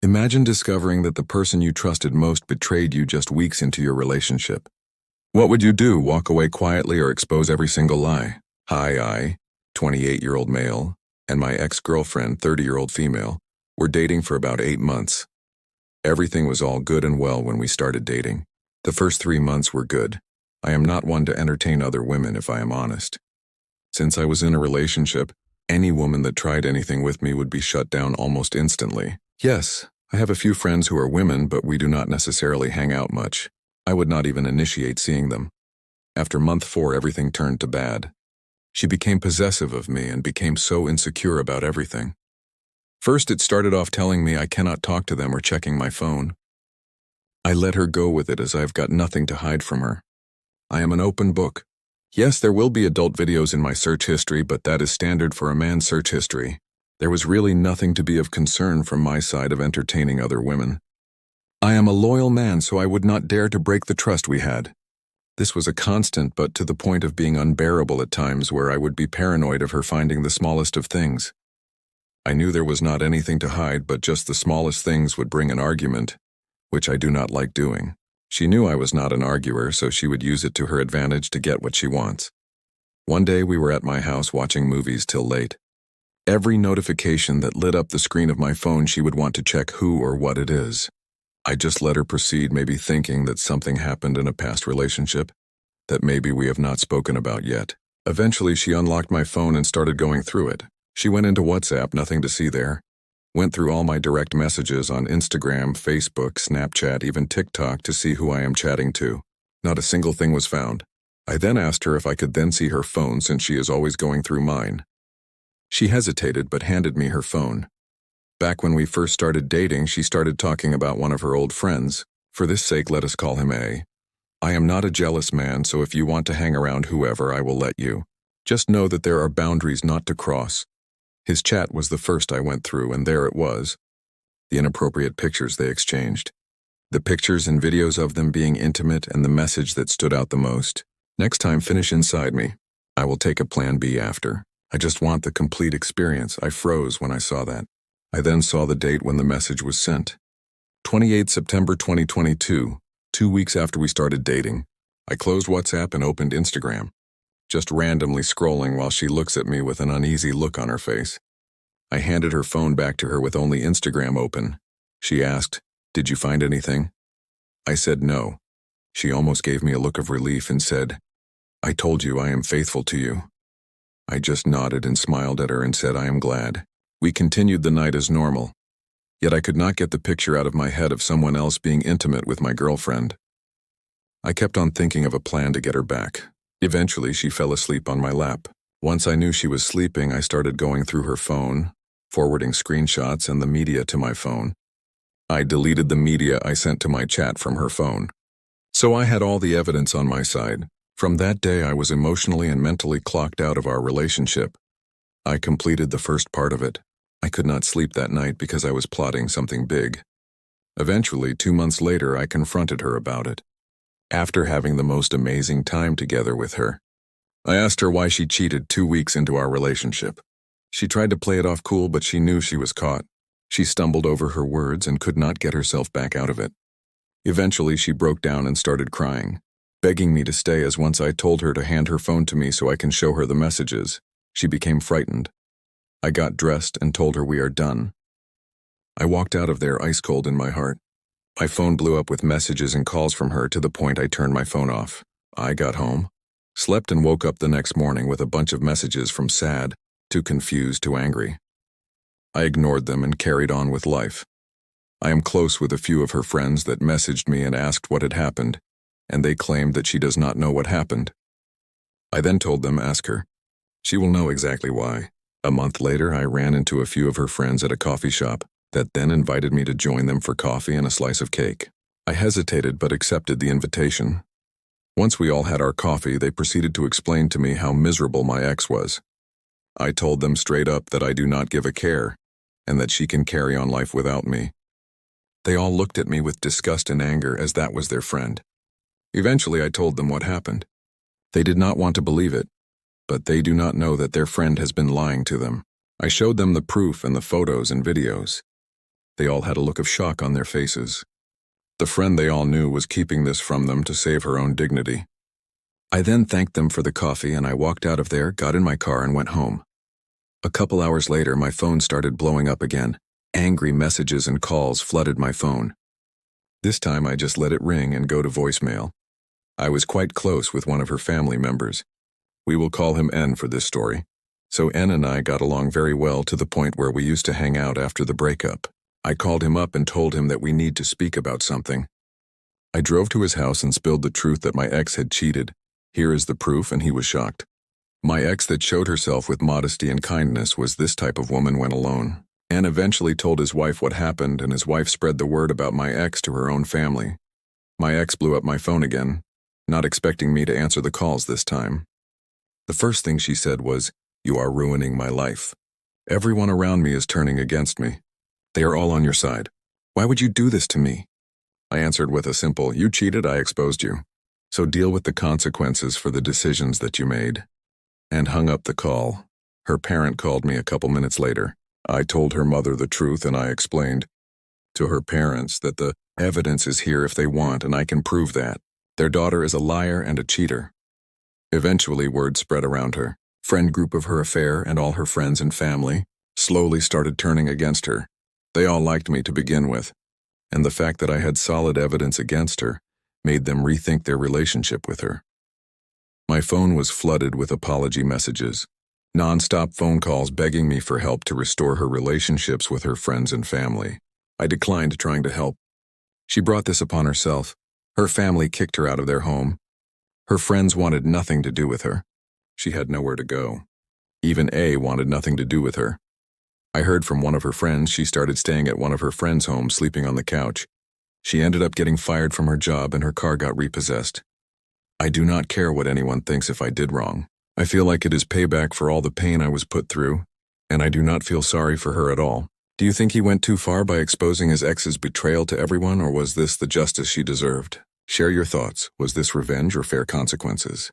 Imagine discovering that the person you trusted most betrayed you just weeks into your relationship. What would you do, walk away quietly or expose every single lie? Hi, I, 28-year-old male, and my ex-girlfriend, 30-year-old female, were dating for about 8 months. Everything was all good and well when we started dating. The first 3 months were good. I am not one to entertain other women, if I am honest. Since I was in a relationship, any woman that tried anything with me would be shut down almost instantly. Yes, I have a few friends who are women, but we do not necessarily hang out much. I would not even initiate seeing them. After month 4, everything turned to bad. She became possessive of me and became so insecure about everything. First, it started off telling me I cannot talk to them or checking my phone. I let her go with it as I've got nothing to hide from her. I am an open book. Yes, there will be adult videos in my search history, but that is standard for a man's search history. There was really nothing to be of concern from my side of entertaining other women. I am a loyal man, so I would not dare to break the trust we had. This was a constant, but to the point of being unbearable at times, where I would be paranoid of her finding the smallest of things. I knew there was not anything to hide, but just the smallest things would bring an argument, which I do not like doing. She knew I was not an arguer, so she would use it to her advantage to get what she wants. One day we were at my house watching movies till late. Every notification that lit up the screen of my phone, she would want to check who or what it is. I just let her proceed, maybe thinking that something happened in a past relationship that maybe we have not spoken about yet. Eventually, she unlocked my phone and started going through it. She went into WhatsApp, nothing to see there. Went through all my direct messages on Instagram, Facebook, Snapchat, even TikTok to see who I am chatting to. Not a single thing was found. I then asked her if I could then see her phone since she is always going through mine. She hesitated but handed me her phone. Back when we first started dating, she started talking about one of her old friends. For this sake, let us call him A. I am not a jealous man, so if you want to hang around whoever, I will let you. Just know that there are boundaries not to cross. His chat was the first I went through, and there it was. The inappropriate pictures they exchanged. The pictures and videos of them being intimate, and the message that stood out the most. Next time, finish inside me. I will take a plan B after. I just want the complete experience. I froze when I saw that. I then saw the date when the message was sent. 28 September 2022, 2 weeks after we started dating. I closed WhatsApp and opened Instagram, just randomly scrolling while she looks at me with an uneasy look on her face. I handed her phone back to her with only Instagram open. She asked, "Did you find anything?" I said no. She almost gave me a look of relief and said, "I told you I am faithful to you." I just nodded and smiled at her and said I am glad. We continued the night as normal. Yet I could not get the picture out of my head of someone else being intimate with my girlfriend. I kept on thinking of a plan to get her back. Eventually, she fell asleep on my lap. Once I knew she was sleeping, I started going through her phone, forwarding screenshots and the media to my phone. I deleted the media I sent to my chat from her phone. So I had all the evidence on my side. From that day, I was emotionally and mentally clocked out of our relationship. I completed the first part of it. I could not sleep that night because I was plotting something big. Eventually, 2 months later, I confronted her about it. After having the most amazing time together with her, I asked her why she cheated 2 weeks into our relationship. She tried to play it off cool, but she knew she was caught. She stumbled over her words and could not get herself back out of it. Eventually, she broke down and started crying, begging me to stay, as once I told her to hand her phone to me so I can show her the messages. She became frightened. I got dressed and told her we are done. I walked out of there ice cold in my heart. My phone blew up with messages and calls from her to the point I turned my phone off. I got home, slept and woke up the next morning with a bunch of messages from sad to confused to angry. I ignored them and carried on with life. I am close with a few of her friends that messaged me and asked what had happened, and they claimed that she does not know what happened. I then told them, ask her. She will know exactly why. A month later, I ran into a few of her friends at a coffee shop that then invited me to join them for coffee and a slice of cake. I hesitated but accepted the invitation. Once we all had our coffee, they proceeded to explain to me how miserable my ex was. I told them straight up that I do not give a care and that she can carry on life without me. They all looked at me with disgust and anger, as that was their friend. Eventually, I told them what happened. They did not want to believe it, but they do not know that their friend has been lying to them. I showed them the proof and the photos and videos. They all had a look of shock on their faces. The friend they all knew was keeping this from them to save her own dignity. I then thanked them for the coffee and I walked out of there, got in my car and went home. A couple hours later, my phone started blowing up again. Angry messages and calls flooded my phone. This time I just let it ring and go to voicemail. I was quite close with one of her family members. We will call him N for this story. So N and I got along very well to the point where we used to hang out after the breakup. I called him up and told him that we need to speak about something. I drove to his house and spilled the truth that my ex had cheated. Here is the proof, and he was shocked. My ex that showed herself with modesty and kindness was this type of woman when alone. N eventually told his wife what happened, and his wife spread the word about my ex to her own family. My ex blew up my phone again, not expecting me to answer the calls this time. The first thing she said was, "You are ruining my life. Everyone around me is turning against me. They are all on your side. Why would you do this to me?" I answered with a simple, "You cheated, I exposed you. So deal with the consequences for the decisions that you made," and hung up the call. Her parent called me a couple minutes later. I told her mother the truth and I explained to her parents that the evidence is here if they want and I can prove that. Their daughter is a liar and a cheater. Eventually, word spread around her. Friend group of her affair and all her friends and family slowly started turning against her. They all liked me to begin with, and the fact that I had solid evidence against her made them rethink their relationship with her. My phone was flooded with apology messages, non-stop phone calls begging me for help to restore her relationships with her friends and family. I declined trying to help. She brought this upon herself. Her family kicked her out of their home. Her friends wanted nothing to do with her. She had nowhere to go. Even A wanted nothing to do with her. I heard from one of her friends she started staying at one of her friends' homes, sleeping on the couch. She ended up getting fired from her job and her car got repossessed. I do not care what anyone thinks if I did wrong. I feel like it is payback for all the pain I was put through, and I do not feel sorry for her at all. Do you think he went too far by exposing his ex's betrayal to everyone, or was this the justice she deserved? Share your thoughts. Was this revenge or fair consequences?